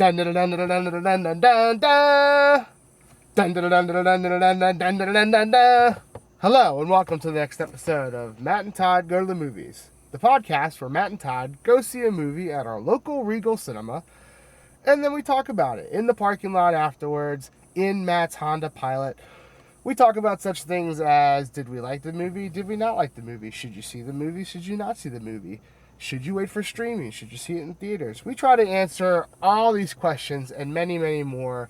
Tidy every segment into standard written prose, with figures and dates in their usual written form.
Dun dun dun dun dun dun dun dun dun dun. Dun dun dun dun dun dun dun dun dun dun dun dun dun. Hello and welcome to the next episode of Matt and Todd Go to the Movies, the podcast where Matt and Todd go see a movie at our local Regal cinema, and then we talk about it in the parking lot afterwards in Matt's Honda Pilot. We talk about such things as, did we like the movie? Did we not like the movie? Should you see the movie? Should you not see the movie? Should you wait for streaming? Should you see it in theaters? We try to answer all these questions and many, many more.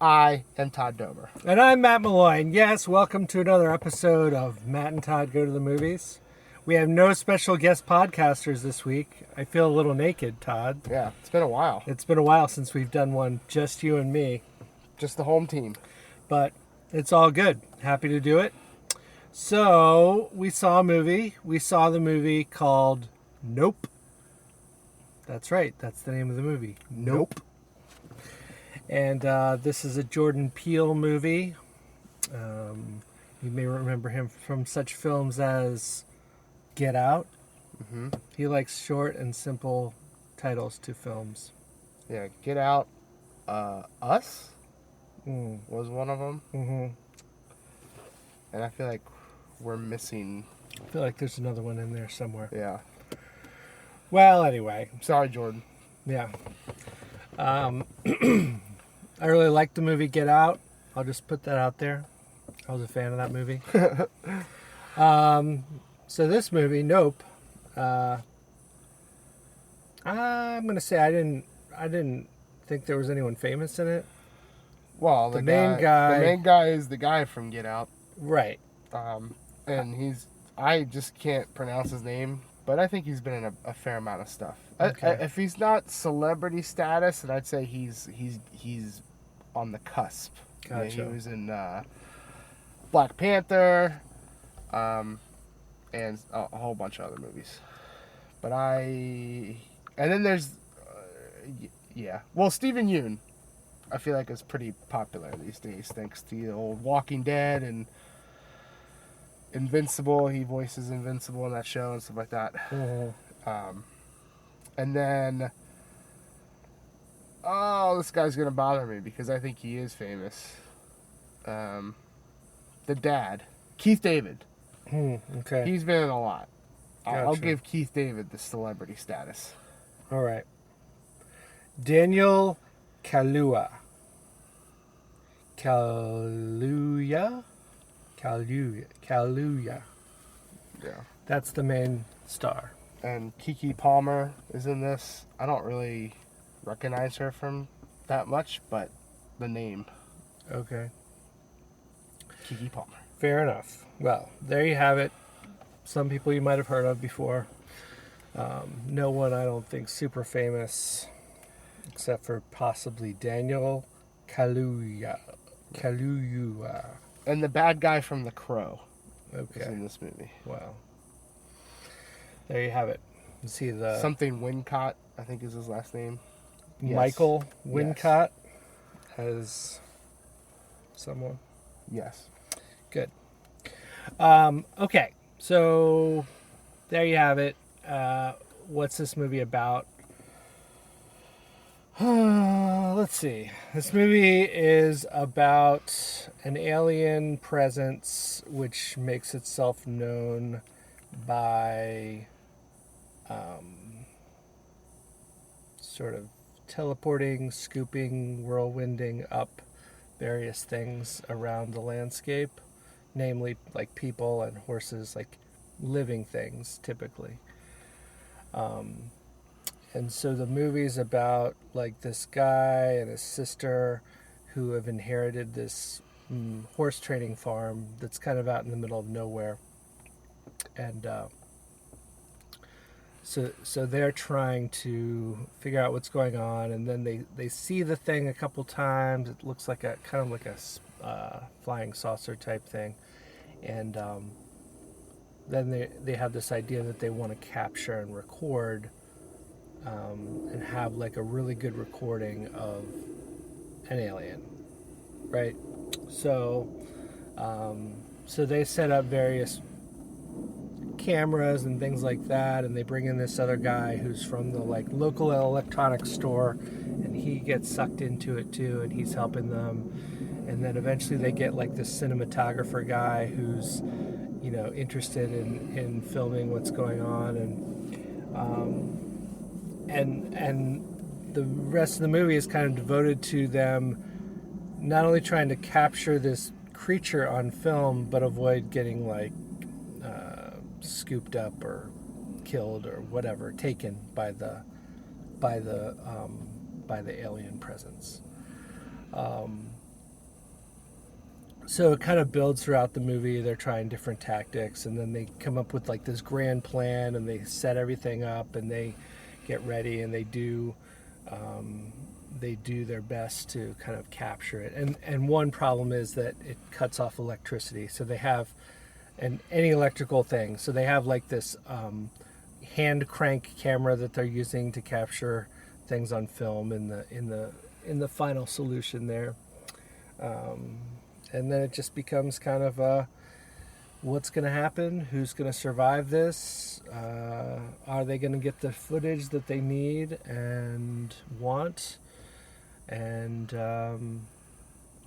I am Todd Dober. And I'm Matt Malloy. And yes, welcome to another episode of Matt and Todd Go to the Movies. We have no special guest podcasters this week. I feel a little naked, Todd. Yeah, it's been a while. It's been a while since we've done one, just you and me. Just the home team. But it's all good. Happy to do it. So, we saw a movie. We saw the movie called Nope. That's right. That's the name of the movie. Nope. And this is a Jordan Peele movie. You may remember him from such films as Get Out. Mm-hmm. He likes short and simple titles to films. Yeah, Get Out. Us was one of them. Mm-hmm. And I feel like we're missing... I feel like there's another one in there somewhere. Yeah. Well, anyway. Sorry, Jordan. Yeah. I really liked the movie Get Out. I'll just put that out there. I was a fan of that movie. So this movie, Nope. I'm gonna say I didn't think there was anyone famous in it. Well, the main guy is the guy from Get Out. Right. And I just can't pronounce his name, but I think he's been in a fair amount of stuff. Okay. If he's not celebrity status, then I'd say he's on the cusp. Gotcha. Yeah, he was in Black Panther, and a whole bunch of other movies. But and then there's, well, Stephen Yeun, I feel like is pretty popular these days, thanks to the old Walking Dead and Invincible. He voices Invincible in that show and stuff like that. Mm-hmm. And then, this guy's gonna bother me because I think he is famous. The dad, Keith David. Okay. He's been in a lot. I'll Gotcha. give Keith David the celebrity status. All right. Daniel Kaluuya. Kaluuya. Yeah. That's the main star. And Keke Palmer is in this. I don't really recognize her from that much, but the name. Okay. Keke Palmer. Fair enough. Well, there you have it. Some people you might have heard of before. No one, I don't think, super famous, except for possibly Daniel Kaluuya. And the bad guy from The Crow is Okay. in this movie. Wow. There you have it. You see the Something Wincott, I think is his last name. Yes. Michael Wincott as someone. Yes. Good. Okay, so there you have it. What's this movie about? Let's see. This movie is about an alien presence which makes itself known by sort of teleporting, scooping, whirlwinding up various things around the landscape, namely like people and horses, like living things typically. And so the movie's about like this guy and his sister who have inherited this horse training farm that's kind of out in the middle of nowhere. And so they're trying to figure out what's going on, and then they see the thing a couple times. It looks like a kind of like a flying saucer type thing, and then they have this idea that they want to capture and record, and have like a really good recording of an alien, right? So they set up various cameras and things like that, and they bring in this other guy who's from the like local electronics store, and he gets sucked into it too, and he's helping them. And then eventually they get like this cinematographer guy who's, you know, interested in filming what's going on, and the rest of the movie is kind of devoted to them not only trying to capture this creature on film, but avoid getting like scooped up or killed or whatever, taken by the alien presence. So it kind of builds throughout the movie. They're trying different tactics, and then they come up with like this grand plan, and they set everything up, and they get ready, and they do their best to kind of capture it. And one problem is that it cuts off electricity. So they have any electrical thing. So they have like this hand crank camera that they're using to capture things on film in the final solution there. And then it just becomes kind of what's going to happen? Who's going to survive this? Are they going to get the footage that they need and want? And I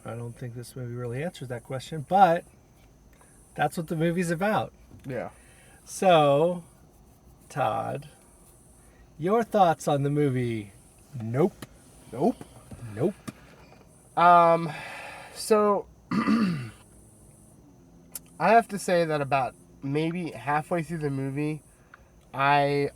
don't think this movie really answers that question, but that's what the movie's about. Yeah. So, Todd, your thoughts on the movie Nope? Nope. Nope. So I have to say that about maybe halfway through the movie, I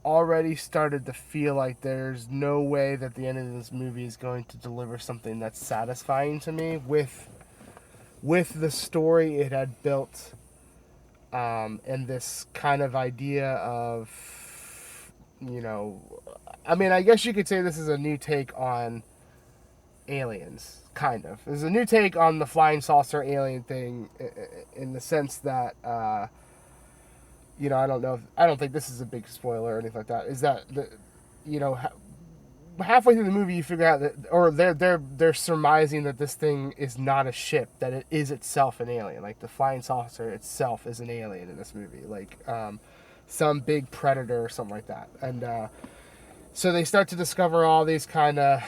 already started to feel like there's no way that the end of this movie is going to deliver something that's satisfying to me with the story it had built, and this kind of idea of, you know, I mean, I guess you could say this is a new take on aliens, kind of. There's a new take on the flying saucer alien thing, in the sense that, you know, I don't think this is a big spoiler or anything like that. Is that you know, halfway through the movie you figure out that, or they're surmising that this thing is not a ship, that it is itself an alien. Like the flying saucer itself is an alien in this movie, like some big predator or something like that. And so they start to discover all these kind of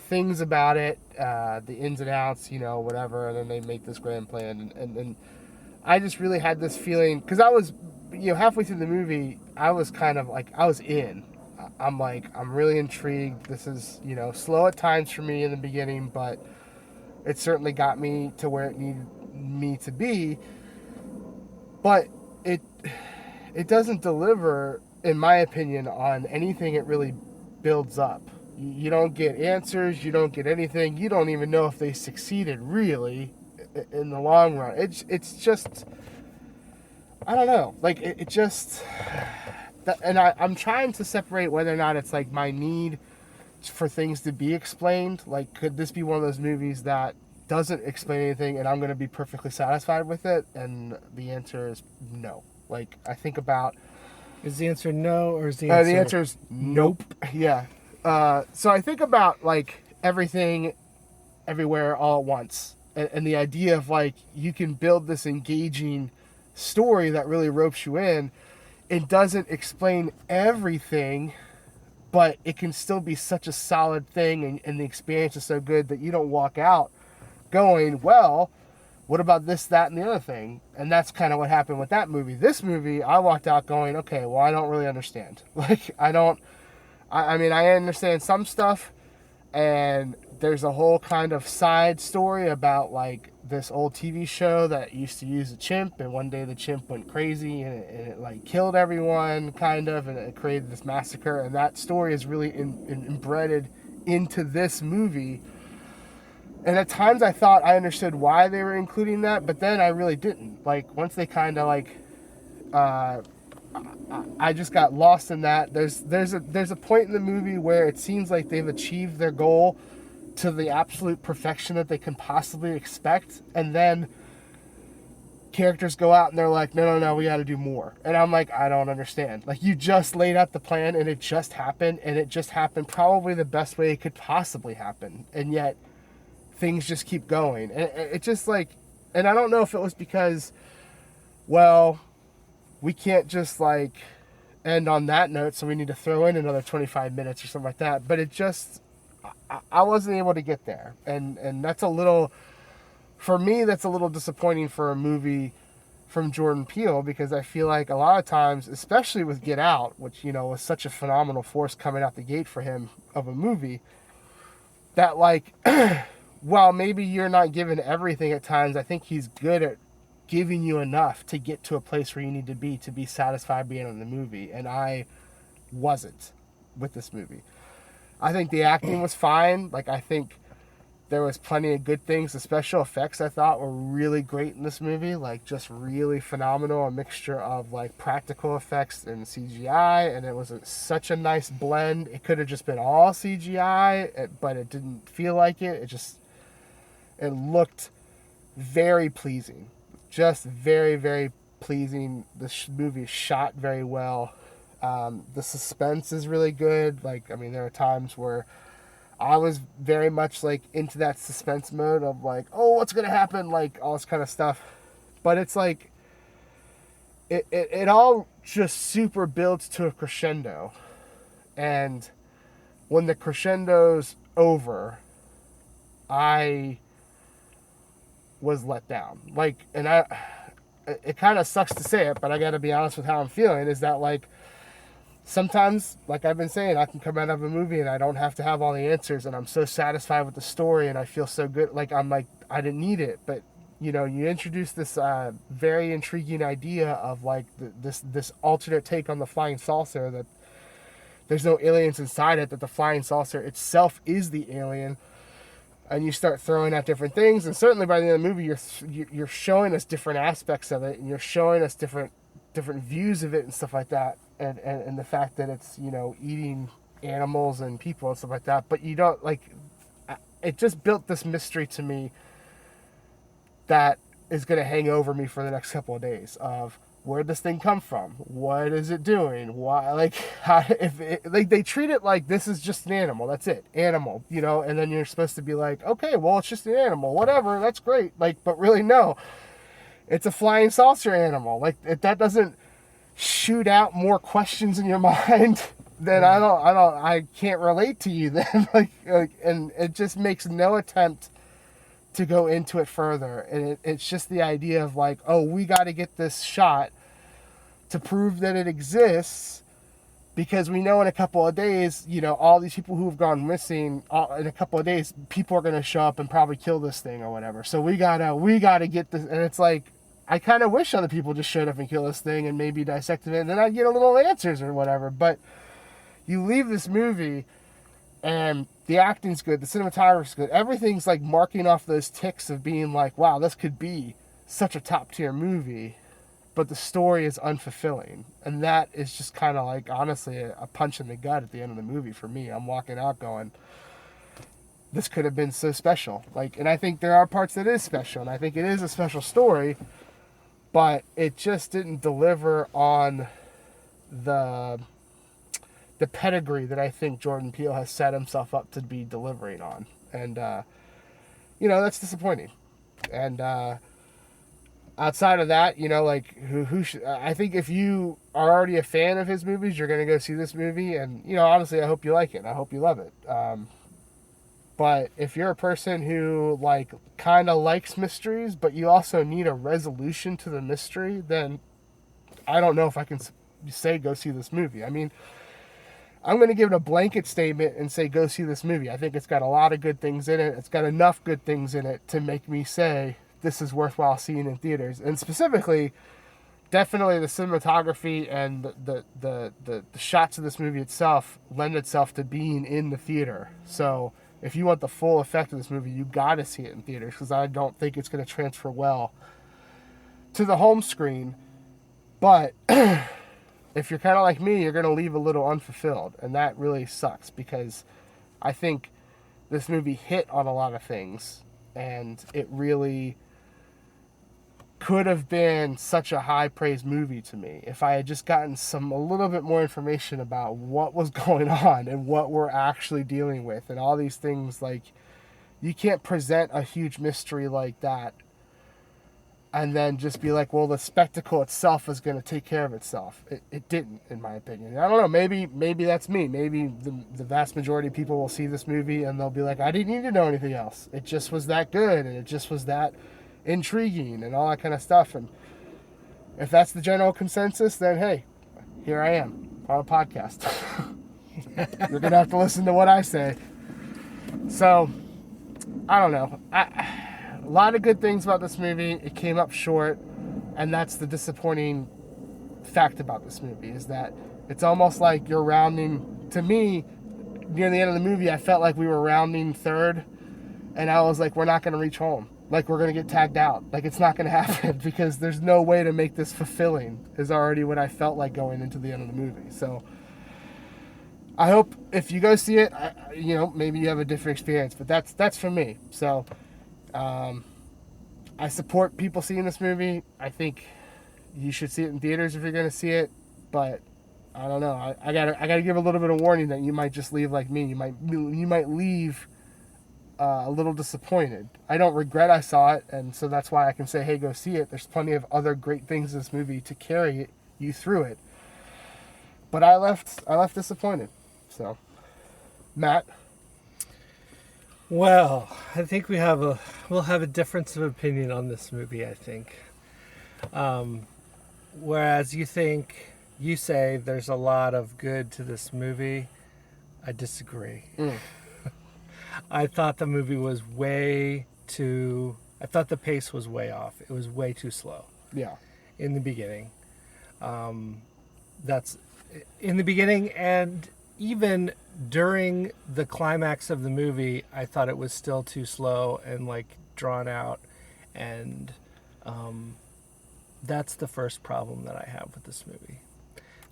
things about it, the ins and outs, you know, whatever, and then they make this grand plan, and I just really had this feeling, because I was, you know, halfway through the movie, I was kind of like, I was in. I'm like, I'm really intrigued. This is, you know, slow at times for me in the beginning, but it certainly got me to where it needed me to be. But it doesn't deliver, in my opinion, on anything it really builds up. You don't get answers, you don't get anything, you don't even know if they succeeded really in the long run. It's just, I don't know, like it just, and I'm trying to separate whether or not it's like my need for things to be explained. Like, could this be one of those movies that doesn't explain anything and I'm going to be perfectly satisfied with it? And the answer is no. Like, I think about, Is the answer no, or is the answer... the answer is nope. Yeah. So I think about, like, everything, everywhere, all at once. And the idea of, like, you can build this engaging story that really ropes you in. It doesn't explain everything, but it can still be such a solid thing, and the experience is so good that you don't walk out going, well, what about this, that, and the other thing? And that's kind of what happened with that movie. This movie, I walked out going, okay, well, I don't really understand. Like, I mean, I understand some stuff, and there's a whole kind of side story about, like, this old TV show that used to use a chimp, and one day the chimp went crazy, and it like, killed everyone, kind of, and it created this massacre, and that story is really embedded into this movie. And at times I thought I understood why they were including that, but then I really didn't. Like, once they kind of, like, I just got lost in that. There's a point in the movie where it seems like they've achieved their goal to the absolute perfection that they can possibly expect, and then characters go out and they're like, no, we got to do more. And I'm like, I don't understand. Like, you just laid out the plan, and it just happened, and it just happened probably the best way it could possibly happen, and yet things just keep going. And it just, like, and I don't know if it was because, well, we can't just like end on that note, so we need to throw in another 25 minutes or something like that. But it just, I wasn't able to get there, and that's a little, for me, that's a little disappointing for a movie from Jordan Peele, because I feel like a lot of times, especially with Get Out, which, you know, was such a phenomenal force coming out the gate for him of a movie, that like, while maybe you're not given everything at times, I think he's good at giving you enough to get to a place where you need to be satisfied being in the movie. And I wasn't with this movie. I think the acting was fine. Like, I think there was plenty of good things. The special effects, I thought, were really great in this movie. Like, just really phenomenal. A mixture of, like, practical effects and CGI. And it was such a nice blend. It could have just been all CGI, but it didn't feel like it. It looked very pleasing. Just very, very pleasing. The movie is shot very well. The suspense is really good. Like, I mean, there are times where I was very much like into that suspense mode of like, oh, what's gonna happen, like all this kind of stuff. But it's like it all just super builds to a crescendo, and when the crescendo's over, I was let down. Like, and it kind of sucks to say it, but I got to be honest with how I'm feeling. Is that like, sometimes, like I've been saying, I can come out of a movie and I don't have to have all the answers, and I'm so satisfied with the story and I feel so good. Like, I'm like, I didn't need it. But, you know, you introduce this very intriguing idea of like this alternate take on the flying saucer, that there's no aliens inside it, that the flying saucer itself is the alien. And you start throwing out different things, and certainly by the end of the movie, you're showing us different aspects of it, and you're showing us different views of it and stuff like that. And the fact that it's, you know, eating animals and people and stuff like that. But you don't, like, it just built this mystery to me that is going to hang over me for the next couple of days of, where'd this thing come from? What is it doing? Why? Like, how, like they treat it like this is just an animal. That's it. Animal, you know, and then you're supposed to be like, okay, well, it's just an animal. Whatever. That's great. Like, but really, no. It's a flying saucer animal. Like, that doesn't shoot out more questions in your mind, then I can't relate to you then. like, and it just makes no attempt to go into it further. And it's just the idea of like, oh, we got to get this shot to prove that it exists, because we know in a couple of days, you know, all these people who have gone missing, in a couple of days, people are going to show up and probably kill this thing or whatever. So we gotta get this. And it's like, I kind of wish other people just showed up and kill this thing and maybe dissected it, and then I'd get a little answers or whatever. But you leave this movie, and the acting's good, the cinematography's good, everything's like marking off those ticks of being like, wow, this could be such a top tier movie, but the story is unfulfilling. And that is just kind of like, honestly, a punch in the gut at the end of the movie for me. I'm walking out going, this could have been so special. Like, and I think there are parts that is special, and I think it is a special story, but it just didn't deliver on the pedigree that I think Jordan Peele has set himself up to be delivering on. And, you know, that's disappointing. And outside of that, you know, like, I think if you are already a fan of his movies, you're going to go see this movie. And, you know, honestly, I hope you like it. I hope you love it. But if you're a person who, like, kind of likes mysteries, but you also need a resolution to the mystery, then I don't know if I can say go see this movie. I mean, I'm going to give it a blanket statement and say go see this movie. I think it's got a lot of good things in it. It's got enough good things in it to make me say this is worthwhile seeing in theaters. And specifically, definitely the cinematography and the shots of this movie itself lend itself to being in the theater. So if you want the full effect of this movie, you got to see it in theaters, because I don't think it's going to transfer well to the home screen. But if you're kind of like me, you're going to leave a little unfulfilled, and that really sucks, because I think this movie hit on a lot of things, and it really could have been such a high praise movie to me if I had just gotten a little bit more information about what was going on and what we're actually dealing with and all these things. Like, you can't present a huge mystery like that and then just be like, well, the spectacle itself is going to take care of itself. It didn't, in my opinion. I don't know. Maybe that's me. Maybe the vast majority of people will see this movie and they'll be like, I didn't need to know anything else. It just was that good, and it just was that intriguing and all that kind of stuff. And if that's the general consensus, then hey, here I am on a podcast. You're going to have to listen to what I say. So, I don't know. A lot of good things about this movie. It came up short, and that's the disappointing fact about this movie, is that it's almost like you're rounding. To me, near the end of the movie, I felt like we were rounding third, and I was like, we're not going to reach home. Like, we're going to get tagged out. Like, it's not going to happen because there's no way to make this fulfilling, is already what I felt like going into the end of the movie. So, I hope if you go see it, maybe you have a different experience, but that's for me. So, I support people seeing this movie. I think you should see it in theaters if you're going to see it, but I don't know. I gotta give a little bit of warning that you might just leave like me. You might leave a little disappointed. I don't regret I saw it, and so that's why I can say, hey, go see it. There's plenty of other great things in this movie to carry you through it. But I left disappointed. So, Matt. Well, I think we'll have a difference of opinion on this movie, I think. Whereas you say there's a lot of good to this movie, I disagree. I thought the movie was I thought the pace was way off. It was way too slow. Yeah. In the beginning. That's in the beginning, and even during the climax of the movie, I thought it was still too slow and like drawn out, and that's the first problem that I have with this movie.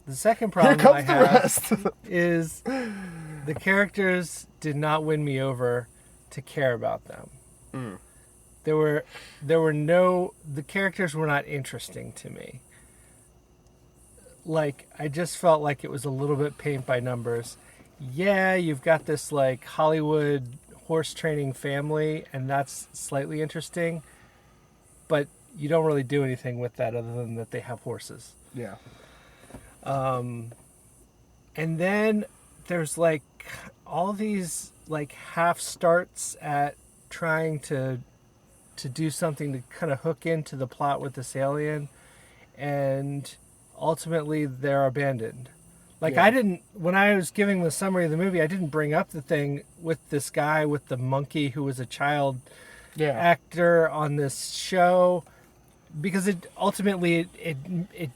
The second problem I have is the characters did not win me over to care about them. The characters were not interesting to me. Like, I just felt like it was a little bit paint by numbers. Yeah, you've got this like Hollywood horse training family, and that's slightly interesting, but you don't really do anything with that other than that they have horses. Yeah. And then there's like all these like half starts at trying to do something to kind of hook into the plot with this alien, and ultimately they're abandoned. Like, yeah. When I was giving the summary of the movie, I didn't bring up the thing with this guy with the monkey who was a child actor on this show, because it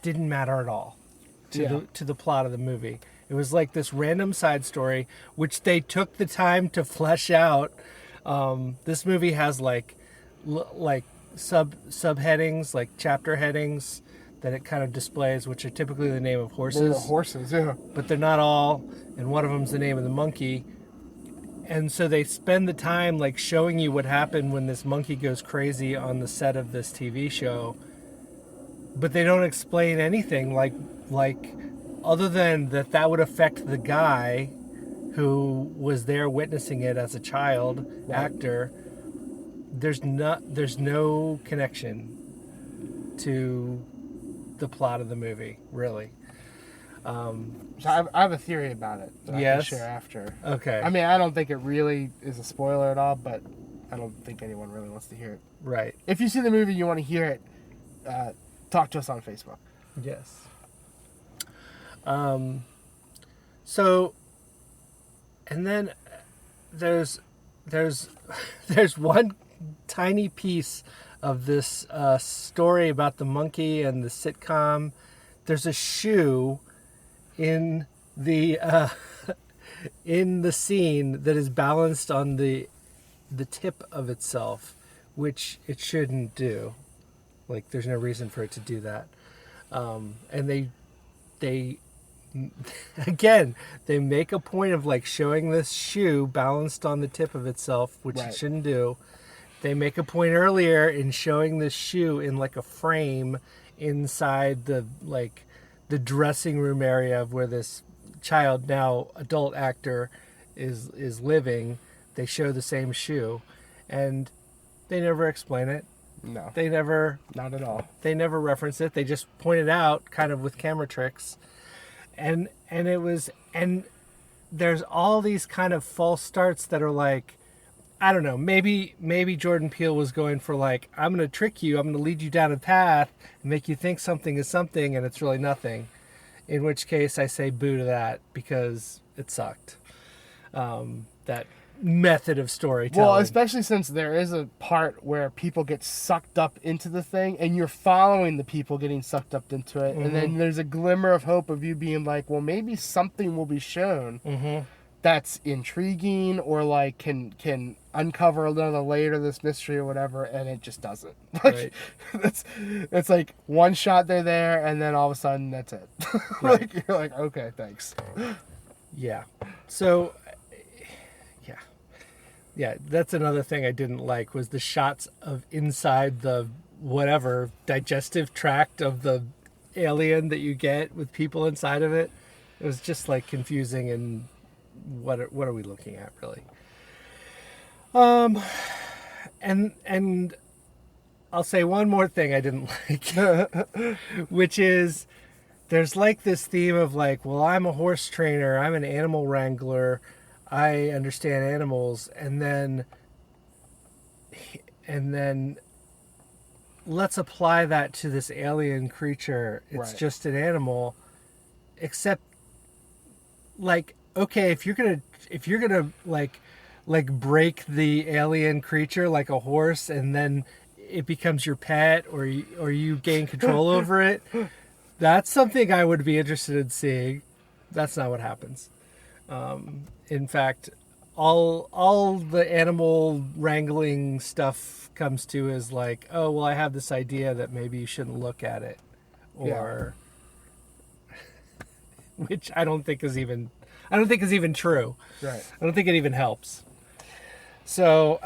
didn't matter at all to the plot of the movie. It was like this random side story, which they took the time to flesh out. This movie has like subheadings, like chapter headings, that it kind of displays, which are typically the name of horses. They're the horses, yeah. But they're not all, and one of them's the name of the monkey. And so they spend the time like showing you what happened when this monkey goes crazy on the set of this TV show. But they don't explain anything like other than that would affect the guy who was there witnessing it as a child actor. There's no connection to the plot of the movie, really. So I have a theory about it that I can share after. Okay. I mean, I don't think it really is a spoiler at all, but I don't think anyone really wants to hear it. Right. If you see the movie, you want to hear it, talk to us on Facebook. Yes. So, and then there's one tiny piece of this story about the monkey and the sitcom. There's a shoe in the scene that is balanced on the tip of itself, which it shouldn't do. Like, there's no reason for it to do that. And they again, they make a point of like showing this shoe balanced on the tip of itself, which it shouldn't do. They make a point earlier in showing this shoe in like a frame inside the dressing room area of where this child, now adult actor, is living. They show the same shoe, and they never explain it. No, They never not at all. reference it. They just pointed out kind of with camera tricks. And there's all these kind of false starts that are like, I don't know, maybe Jordan Peele was going for like, I'm going to trick you, I'm going to lead you down a path and make you think something is something and it's really nothing. In which case I say boo to that because it sucked. That method of storytelling. Well, especially since there is a part where people get sucked up into the thing and you're following the people getting sucked up into it. And then there's a glimmer of hope of you being like, well, maybe something will be shown that's intriguing or like can uncover another layer to this mystery or whatever, and it just doesn't. Like, Right. it's like one shot they're there and then all of a sudden that's it. Right. Like, you're like, okay, thanks. Yeah. So, yeah, that's another thing I didn't like was the shots of inside the whatever digestive tract of the alien that you get with people inside of it. It was just like confusing and what are we looking at really? And I'll say one more thing I didn't like, which is there's like this theme of like, well, I'm a horse trainer, I'm an animal wrangler, I understand animals, and then let's apply that to this alien creature. It's Right. just an animal, except like, okay, if you're gonna like break the alien creature like a horse, and then it becomes your pet, or you gain control over it, that's something I would be interested in seeing. That's not what happens. In fact, all the animal wrangling stuff comes to is like, oh, well, I have this idea that maybe you shouldn't look at it, or which I don't think is even true. Right. I don't think it even helps. So,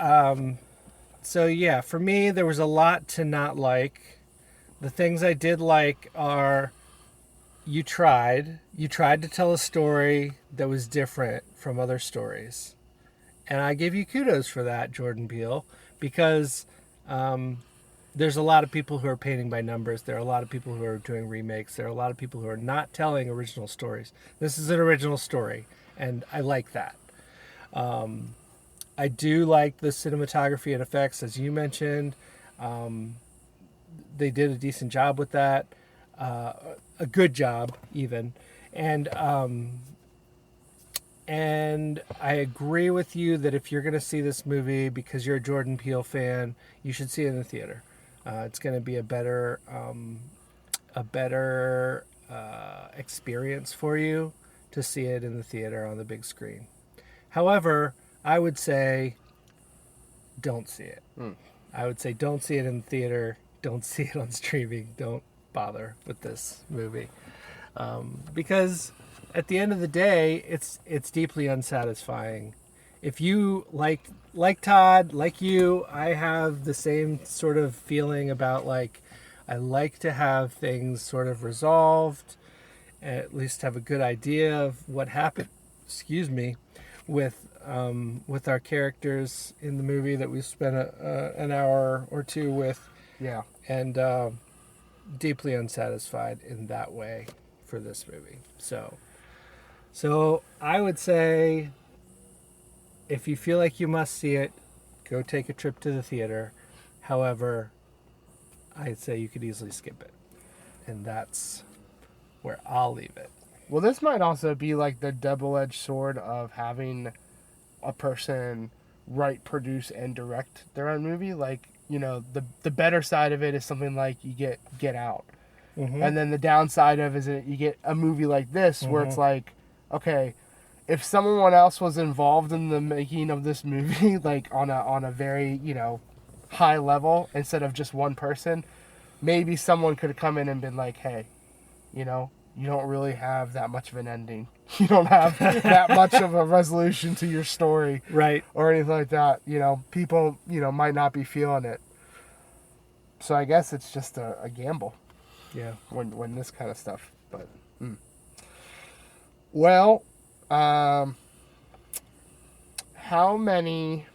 yeah, for me, there was a lot to not like. The things I did like are you tried to tell a story that was different from other stories. And I give you kudos for that, Jordan Peele, because there's a lot of people who are painting by numbers. There are a lot of people who are doing remakes. There are a lot of people who are not telling original stories. This is an original story, and I like that. I do like the cinematography and effects, as you mentioned. They did a decent job with that. A good job, even. And I agree with you that if you're going to see this movie because you're a Jordan Peele fan, you should see it in the theater. It's going to be a better experience for you to see it in the theater on the big screen. However, I would say don't see it. I would say don't see it in the theater. Don't see it on streaming. Don't bother with this movie. Because at the end of the day, it's deeply unsatisfying. If you like Todd, like you, I have the same sort of feeling about like I like to have things sort of resolved, at least have a good idea of what happened. Excuse me, with our characters in the movie that we spent an hour or two with. Yeah. And deeply unsatisfied in that way for this movie. So I would say if you feel like you must see it, go take a trip to the theater. However, I'd say you could easily skip it. And that's where I'll leave it. Well, this might also be like the double-edged sword of having a person write, produce, and direct their own movie. Like, you know, the better side of it is something like you Get Out. And then the downside of it is you get a movie like this where it's like, okay, if someone else was involved in the making of this movie, like on a very, you know, high level instead of just one person, maybe someone could have come in and been like, hey, you know, you don't really have that much of an ending. You don't have that much of a resolution to your story. Right. Or anything like that. You know, people, you know, might not be feeling it. So I guess it's just a gamble. Yeah. When this kind of stuff. But, Well, how many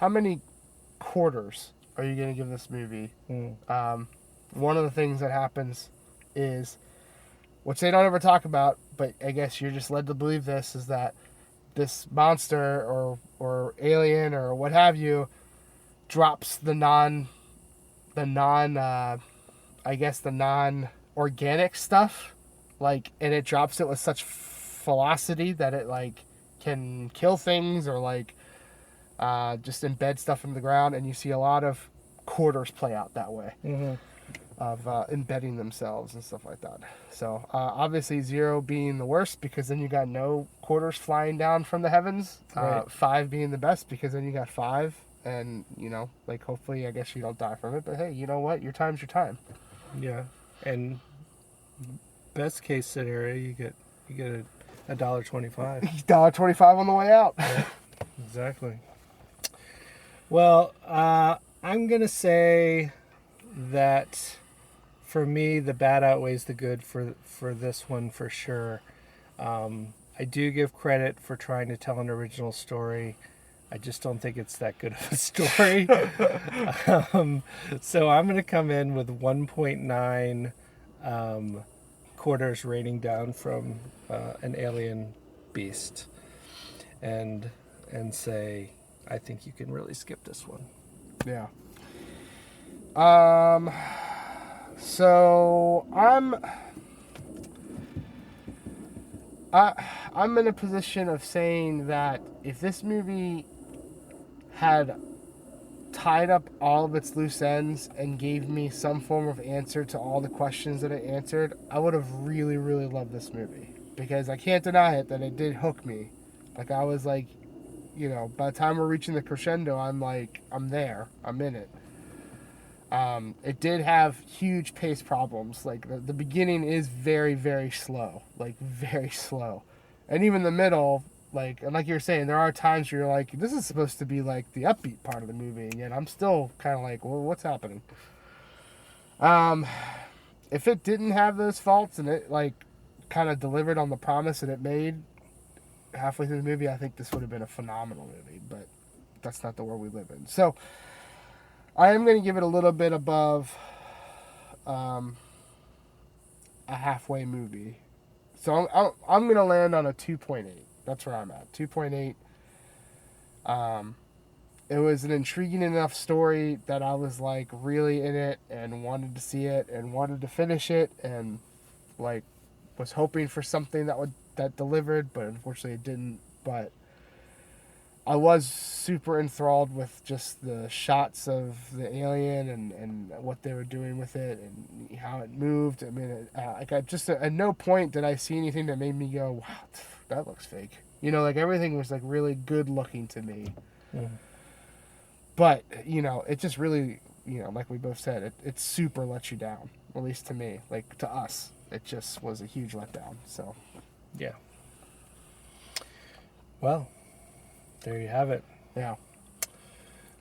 how many quarters are you going to give this movie? One of the things that happens is, which they don't ever talk about, but I guess you're just led to believe this, is that this monster or alien or what have you drops the non-organic stuff, like, and it drops it with such velocity that it like can kill things or like just embed stuff in the ground, and you see a lot of quarters play out that way. Of embedding themselves and stuff like that. So obviously 0 being the worst, because then you got no quarters flying down from the heavens. Right. 5 being the best, because then you got 5, and like hopefully I guess you don't die from it. But hey, you know what? Your time's your time. Yeah, and best case scenario, you get $1.25. $1.25 on the way out. Yeah, exactly. Well, I'm gonna say that for me, the bad outweighs the good for this one for sure. I do give credit for trying to tell an original story. I just don't think it's that good of a story. So I'm going to come in with 1.9 quarters raining down from an alien beast, and say I think you can really skip this one. Yeah. So I'm in a position of saying that if this movie had tied up all of its loose ends and gave me some form of answer to all the questions that it answered, I would have really, really loved this movie, because I can't deny it that it did hook me. Like, I was like, by the time we're reaching the crescendo, I'm like, I'm there, I'm in it. It did have huge pace problems. Like, the beginning is very, very slow. Like, very slow. And even the middle, like you were saying, there are times where you're like, this is supposed to be, like, the upbeat part of the movie. And yet I'm still kind of like, well, what's happening? If it didn't have those faults and it, like, kind of delivered on the promise that it made halfway through the movie, I think this would have been a phenomenal movie. But that's not the world we live in. So I am going to give it a little bit above a halfway movie. So I'm going to land on a 2.8. That's where I'm at. 2.8. It was an intriguing enough story that I was like really in it and wanted to see it and wanted to finish it, and like was hoping for something that delivered, but unfortunately it didn't. But I was super enthralled with just the shots of the alien and what they were doing with it and how it moved. I mean, at no point did I see anything that made me go, wow, that looks fake. Like everything was like really good looking to me. Yeah. But, it just really, like we both said, it super lets you down, at least to me. Like, to us, it just was a huge letdown. So, yeah. Well, there you have it. Yeah.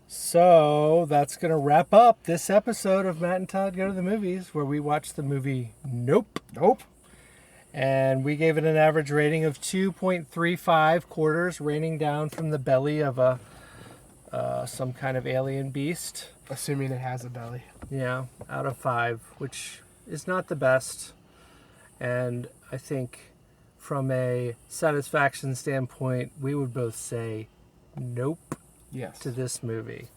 So that's going to wrap up this episode of Matt and Todd Go to the Movies, where we watched the movie Nope. And we gave it an average rating of 2.35 quarters raining down from the belly of some kind of alien beast. Assuming it has a belly. Yeah, out of 5, which is not the best. And I think from a satisfaction standpoint, we would both say nope. Yes. To this movie.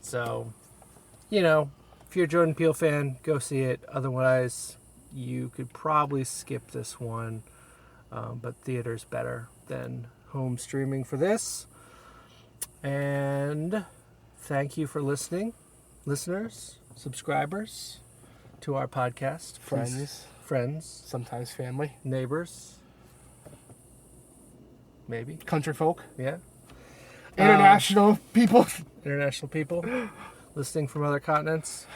So, if you're a Jordan Peele fan, go see it. Otherwise, you could probably skip this one. But theater's better than home streaming for this. And thank you for listening, listeners, subscribers to our podcast. Friends. Sometimes family. Neighbors. Maybe. Country folk. Yeah. International people listening from other continents.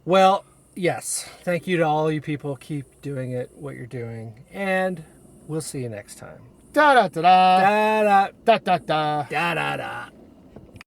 Well, yes. Thank you to all you people. Keep doing it, what you're doing. And we'll see you next time. Da da da da Da da da da da. da da da.